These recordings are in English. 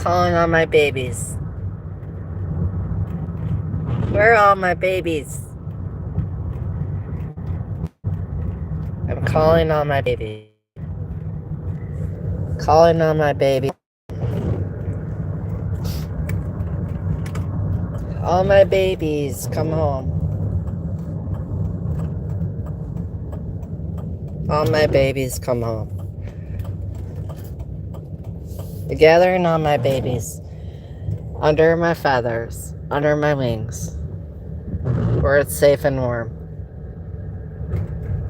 calling all my babies. Where are all my babies? I'm calling all my babies. Calling on my baby. All my babies, come home. All my babies, come home. Gathering all my babies under my feathers, under my wings, where it's safe and warm,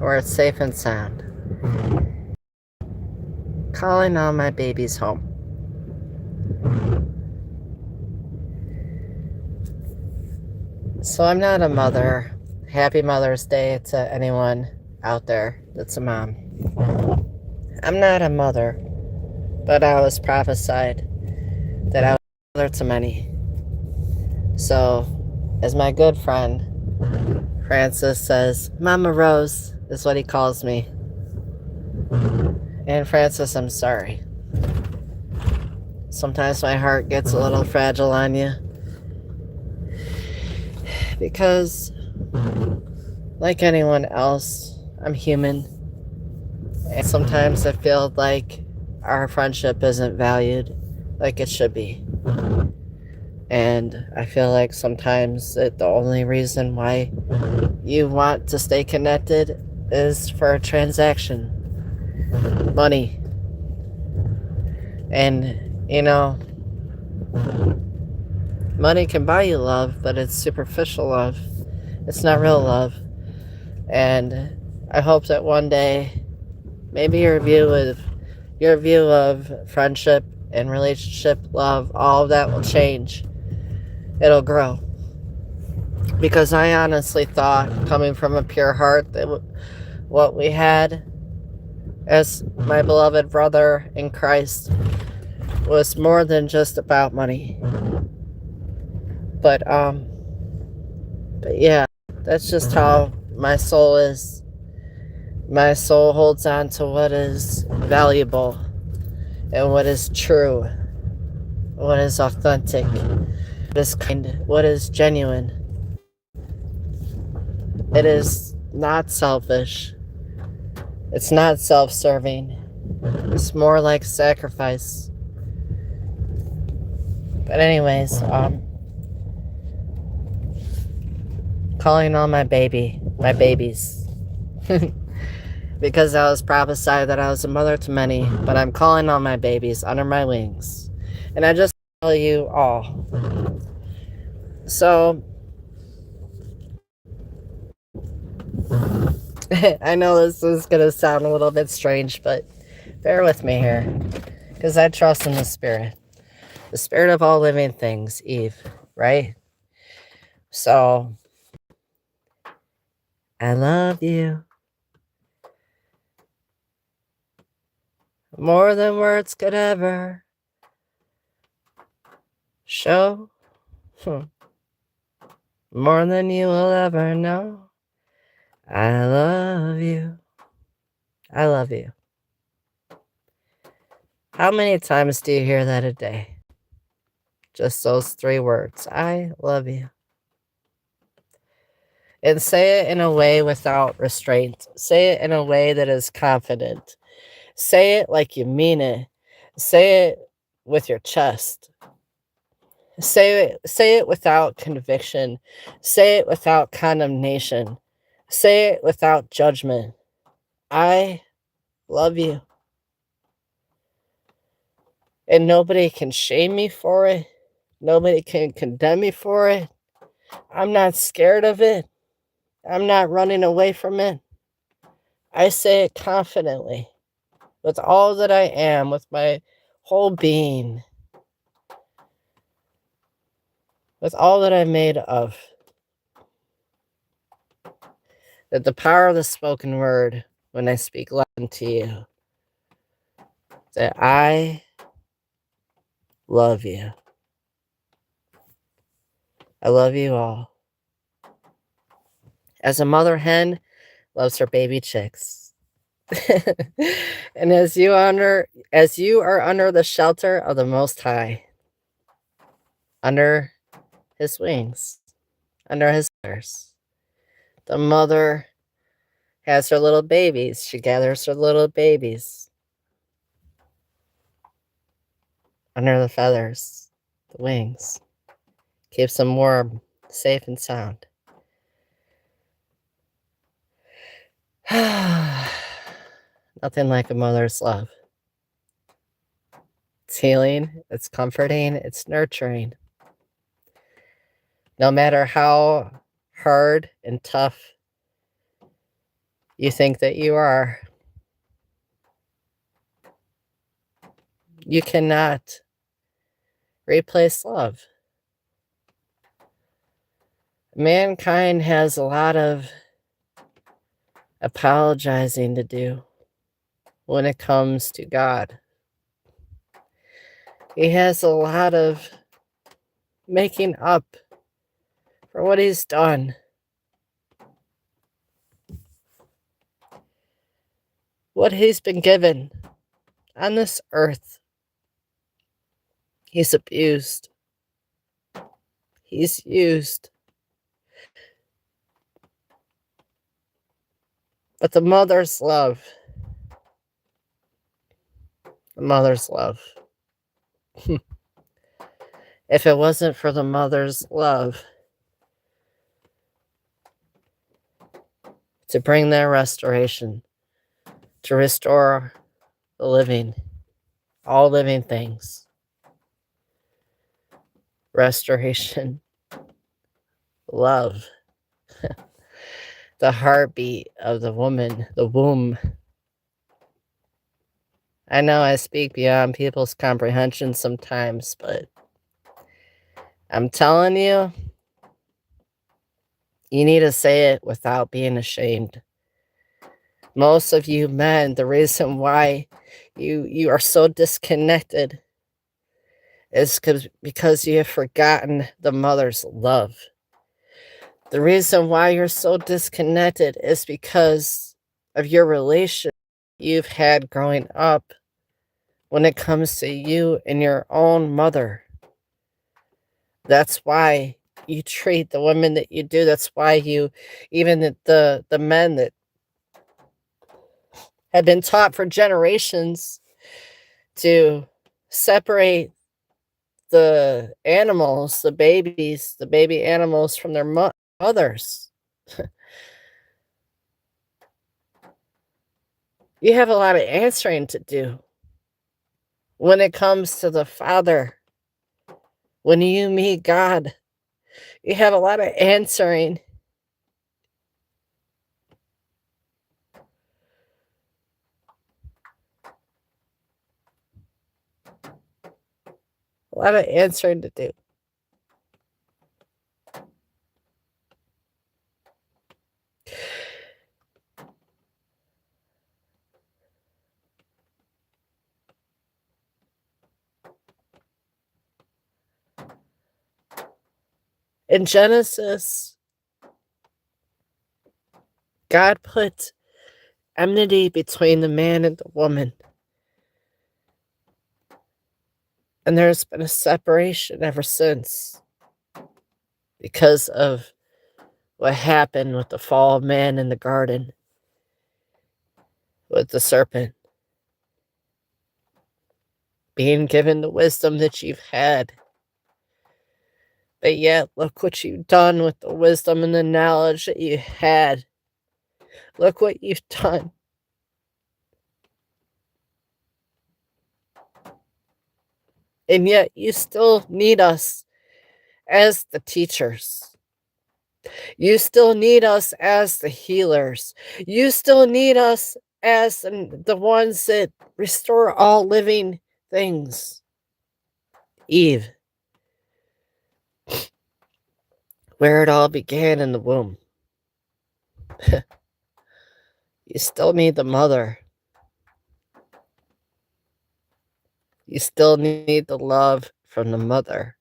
where it's safe and sound. Calling all my babies home. So I'm not a mother. Happy Mother's Day to anyone out there that's a mom. I'm not a mother, but I was prophesied that I was a mother to many. So, as my good friend Francis says, Mama Rose is what he calls me. And Francis, I'm sorry. Sometimes my heart gets a little fragile on you. Because, like anyone else, I'm human. And sometimes I feel like our friendship isn't valued like it should be. And I feel like sometimes the only reason why you want to stay connected is for a transaction. Money. And, money can buy you love, but it's superficial love. It's not real love. And I hope that one day, maybe your view of friendship and relationship, love, all of that will change. It'll grow. Because I honestly thought, coming from a pure heart, that what we had as my beloved brother in Christ was more than just about money. But yeah, that's just how my soul is. My soul holds on to what is valuable and what is true, what is authentic, what is kind, what is genuine. It is not selfish. It's not self-serving. It's more like sacrifice. But anyways, calling on my babies. Because I was prophesied that I was a mother to many, but I'm calling on my babies under my wings. And I just tell you all. So, I know this is going to sound a little bit strange, but bear with me here. Because I trust in the Spirit. The Spirit of all living things, Eve, right? So, I love you. More than words could ever show. More than you will ever know. I love you. I love you. How many times do you hear that a day? Just those 3 words. I love you. And say it in a way without restraint. Say it in a way that is confident. Say it like you mean it. Say it with your chest. Say it without conviction. Say it without condemnation. Say it without judgment. I love you. And nobody can shame me for it. Nobody can condemn me for it. I'm not scared of it. I'm not running away from it. I say it confidently, with all that I am, with my whole being, with all that I'm made of. That the power of the spoken word, when I speak love to you, that I love you. I love you all. As a mother hen loves her baby chicks. And as you are under the shelter of the Most High, under his wings, under his feathers. The mother has her little babies. She gathers her little babies under the feathers, the wings, keeps them warm, safe, and sound. Nothing like a mother's love. It's healing, it's comforting, it's nurturing. No matter how hard and tough you think that you are, you cannot replace love. Mankind has a lot of apologizing to do when it comes to God. He has a lot of making up for what he's done. What he's been given on this earth. He's abused. He's used. But the mother's love. The mother's love. If it wasn't for the mother's love to bring that restoration, to restore the living, all living things, restoration, love, the heartbeat of the woman, the womb. I know I speak beyond people's comprehension sometimes, but I'm telling you, you need to say it without being ashamed. Most of you men, the reason why you are so disconnected is because you have forgotten the mother's love. The reason why you're so disconnected is because of your relation you've had growing up when it comes to you and your own mother. That's why you treat the women that you do. That's why you, even the men that have been taught for generations to separate the animals, the babies, the baby animals from their mothers. You have a lot of answering to do when it comes to the Father. When you meet God, you have a lot of answering. A lot of answering to do. In Genesis, God put enmity between the man and the woman. And there's been a separation ever since because of what happened with the fall of man in the garden with the serpent. Being given the wisdom that you've had. But yet, look what you've done with the wisdom and the knowledge that you had. Look what you've done. And yet, you still need us as the teachers. You still need us as the healers. You still need us as the ones that restore all living things. Eve. Where it all began in the womb. You still need the mother. You still need the love from the mother.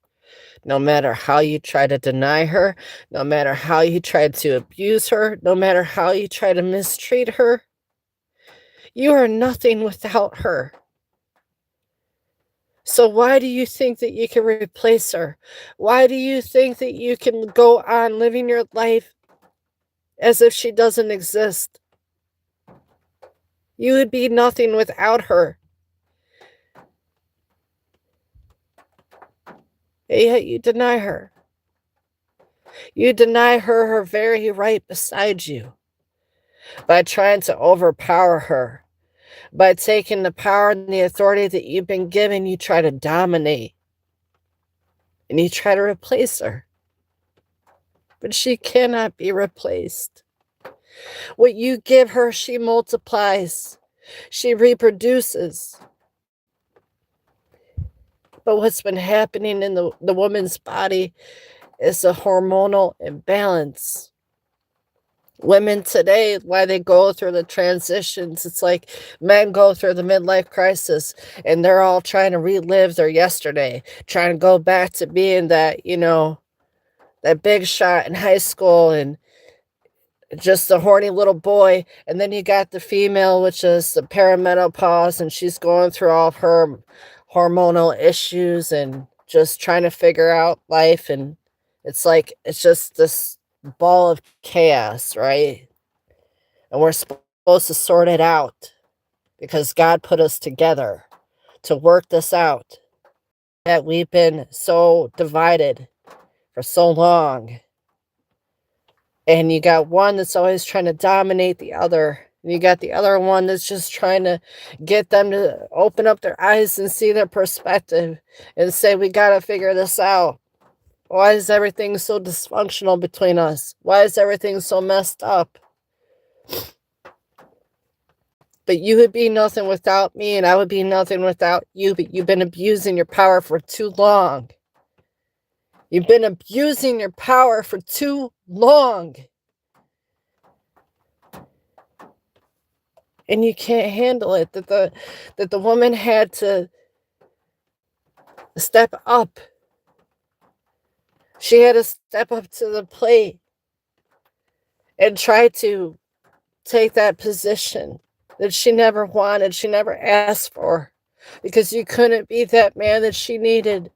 No matter how you try to deny her, no matter how you try to abuse her, no matter how you try to mistreat her, you are nothing without her. So why do you think that you can replace her? Why do you think that you can go on living your life as if she doesn't exist? You would be nothing without her. And yet you deny her. You deny her her very right beside you by trying to overpower her. By taking the power and the authority that you've been given, you try to dominate and you try to replace her. But she cannot be replaced. What you give her, she multiplies, she reproduces. But what's been happening in the woman's body is a hormonal imbalance. Women today, why they go through the transitions, it's like men go through the midlife crisis and they're all trying to relive their yesterday, trying to go back to being that, that big shot in high school and just a horny little boy. And then you got the female, which is the perimenopause, and she's going through all of her hormonal issues and just trying to figure out life. And it's like, it's just this ball of chaos, right? And we're supposed to sort it out because God put us together to work this out. That we've been so divided for so long. And you got one that's always trying to dominate the other. And you got the other one that's just trying to get them to open up their eyes and see their perspective and say, we got to figure this out. Why is everything so dysfunctional between us? Why is everything so messed up? But you would be nothing without me, and I would be nothing without you. But you've been abusing your power for too long. You've been abusing your power for too long. And you can't handle it. That the woman had to step up. She had to step up to the plate and try to take that position that she never wanted, she never asked for, because you couldn't be that man that she needed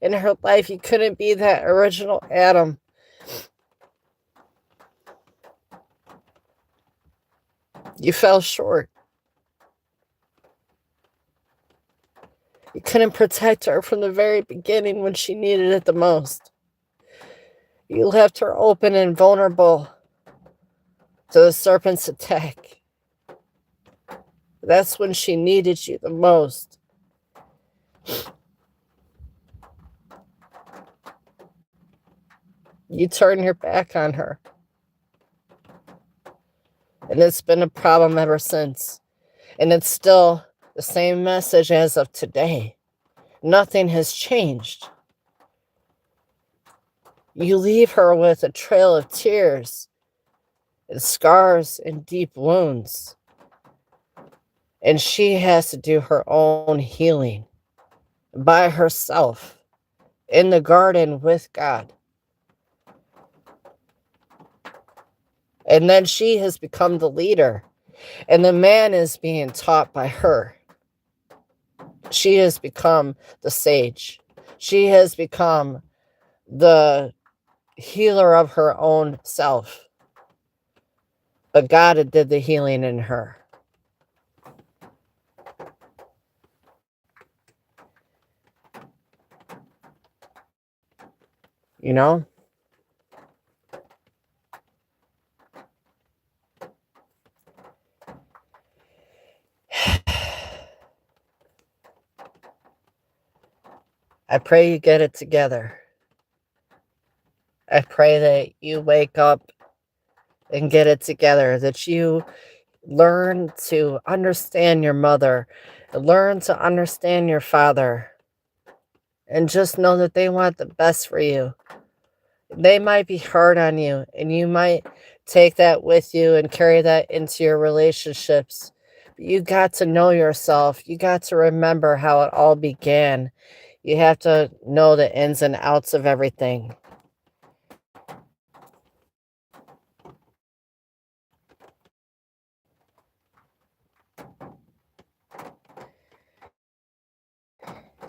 in her life. You couldn't be that original Adam. You fell short. You couldn't protect her from the very beginning when she needed it the most. You left her open and vulnerable to the serpent's attack. That's when she needed you the most. You turn your back on her. And it's been a problem ever since. And it's still the same message as of today. Nothing has changed. You leave her with a trail of tears and scars and deep wounds. And she has to do her own healing by herself in the garden with God. And then she has become the leader, and the man is being taught by her. She has become the sage. She has become the healer of her own self. But God did the healing in her. You know? I pray you get it together. I pray that you wake up and get it together, that you learn to understand your mother, learn to understand your father, and just know that they want the best for you. They might be hard on you, and you might take that with you and carry that into your relationships. But you got to know yourself. You got to remember how it all began. You have to know the ins and outs of everything.